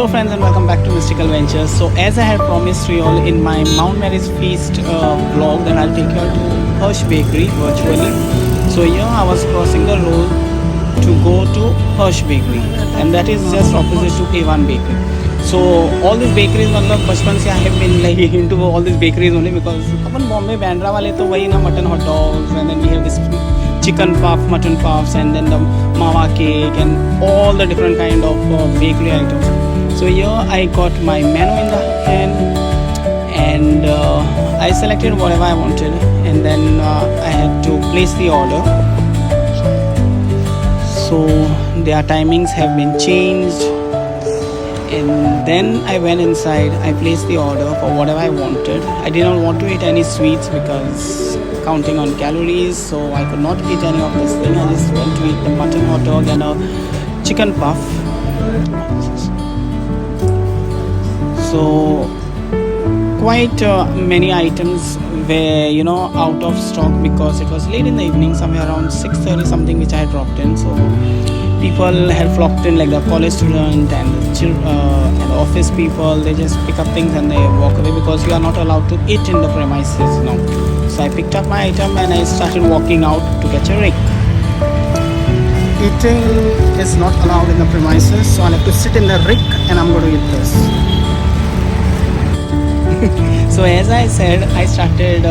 Hello friends and welcome back to Mystical Ventures. So as I had promised you all in my Mount Mary's Feast vlog that I'll take you all to Hirsch Bakery virtually. So here I was crossing the road to go to Hirsch Bakery and that is just opposite to A1 Bakery. So all these bakeries मतलब बचपन से I have been like into all these bakeries only because अपन बॉम्बे बैंड्रा वाले तो वही ना mutton hot dogs and then we have this chicken puff, mutton puffs and then the mawa cake and all the different kind of bakery items. So here I got my menu in the hand and I selected whatever I wanted and then I had to place the order. So their timings have been changed and then I went inside. I placed the order for whatever I wanted. I did not want to eat any sweets because counting on calories, so I could not eat any of this thing. I just went to eat the mutton hot dog and a chicken puff. So quite many items were out of stock because it was late in the evening, somewhere around 6:30 something, which I had dropped in. So people had flocked in, like the college student and and office people. They just pick up things and they walk away because you are not allowed to eat in the premises now. So I picked up my item and I started walking out to catch a rake. Eating is not allowed in the premises, so I'll have to sit in the rick and I'm going to eat this. So as I said, I started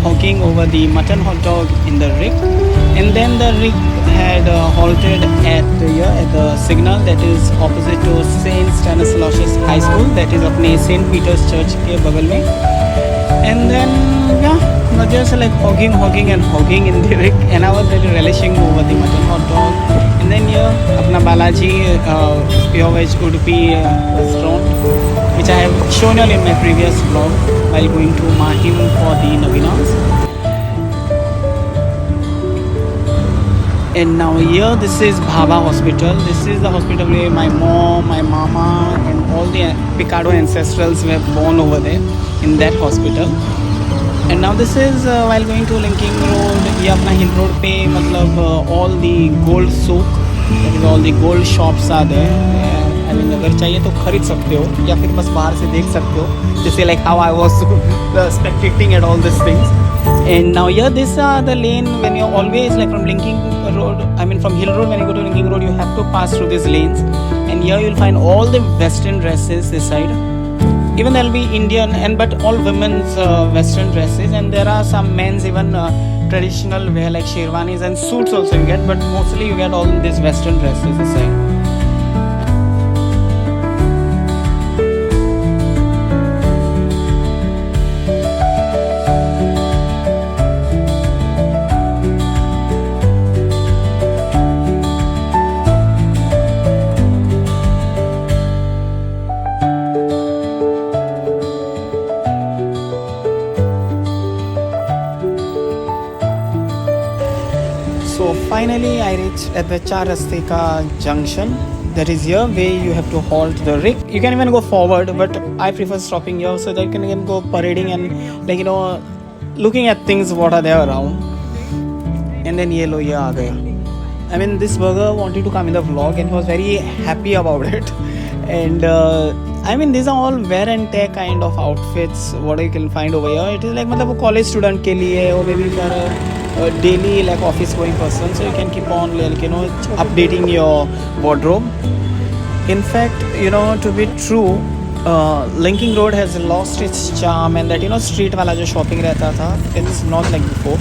hogging over the mutton hot dog in the rick, and then the rick had halted at the signal that is opposite to Saint Stanislaus High School, that is अपने Saint Peter's Church के बगल में. And then just like hogging in the rick, and I was really relishing over the mutton hot dog. And then here अपना Balaji pure veg Udupi restaurant, which I have shown you in my previous vlog while going to Mahim for the Navinas. And now here this is Bhava Hospital. This is the hospital where my mom, my mama and all the Picardo ancestrals were born over there in that hospital. And now this is while going to Linking Road. ये अपना Hill Road पे मतलब all the gold souk, that is all the gold shops are there. I mean अगर चाहिए तो खरीद सकते हो या फिर बस बाहर से देख सकते हो, जैसे like how I was spectating at all these things. And now here this are the lane when you're always like from Linking Road, I mean from Hill Road, when you go to Linking Road you have to pass through these lanes, and here you'll find all the western dresses this side. Even there'll be Indian and but all women's western dresses, and there are some men's even traditional wear like sherwanis and suits also you get, but mostly you get all these western dresses this side. So finally I reached at the Char Raste Ka junction. That is here where you have to halt the rick. You can even go forward, but I prefer stopping here so that you can even go parading and looking at things what are there around. And then ye lo ye aa gaya. I mean this burger wanted to come in the vlog and he was very happy about it. And I mean these are all wear and tear kind of outfits what you can find over here. It is like मतलब वो college student के लिए or maybe for a daily like office going person, so you can keep on like updating your wardrobe. In fact, to be true, Linking Road has lost its charm, and that street wala jo shopping रहता था, it's not like before.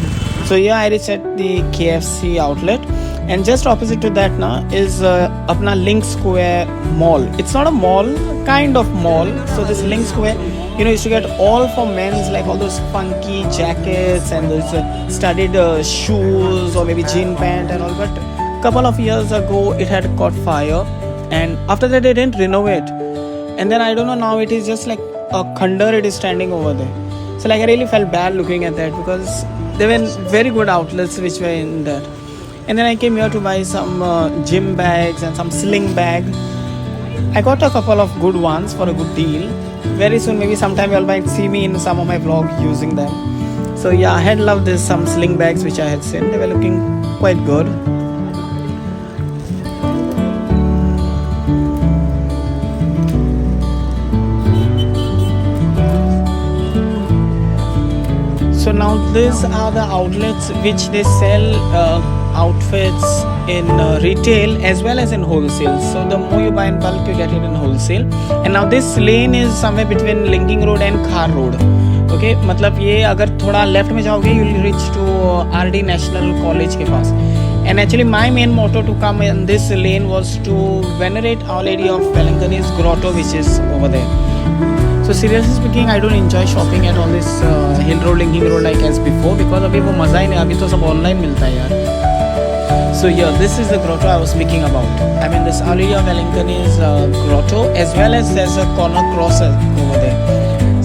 So here I reached at the KFC outlet, and just opposite to that is apna Link Square Mall. It's not a mall, kind of mall. So this Link Square, used to get all for men's, like all those funky jackets and those studded shoes or maybe jean pant and all. But couple of years ago it had caught fire, and after that they didn't renovate. And then I don't know, now it is just like a khandar it is standing over there. So like I really felt bad looking at that because there were very good outlets which were in that. And then I came here to buy some gym bags and some sling bag. I got a couple of good ones for a good deal. Very soon, maybe sometime you all might see me in some of my vlogs using them. So yeah, I had loved this some sling bags which I had seen. They were looking quite good. So now these are the outlets which they sell outfits in retail as well as in wholesale. So the more you buy in bulk, you get it in wholesale. And now this lane is somewhere between Linking Road and Khar Road. Okay, मतलब ये अगर थोड़ा left में जाओगे you will reach to RD National College के पास. And actually my main motto to come in this lane was to venerate Our Lady of Wellington's grotto which is over there. So seriously speaking, I don't enjoy shopping at all this Hill Road, Linking Road like as before because अभी वो मज़ा ही नहीं, अभी तो सब online मिलता है यार. So yeah, this is the grotto I was speaking about. I mean this Our Lady of Wellington is grotto as well as there's a corner cross over there.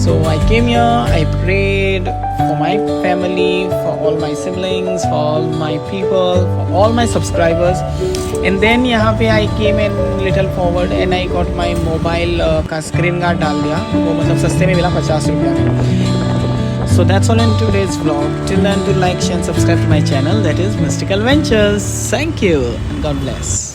So I came here, I prayed for my family, for all my siblings, for all my people, for all my subscribers. And then यहाँ पे I came in little forward and I got my mobile का screen guard डाल दिया. वो मतलब सस्ते में मिला 50 रुपया में. So that's all in today's vlog. Till then, do like, share and subscribe to my channel, that is Mystical Ventures. Thank you and God bless.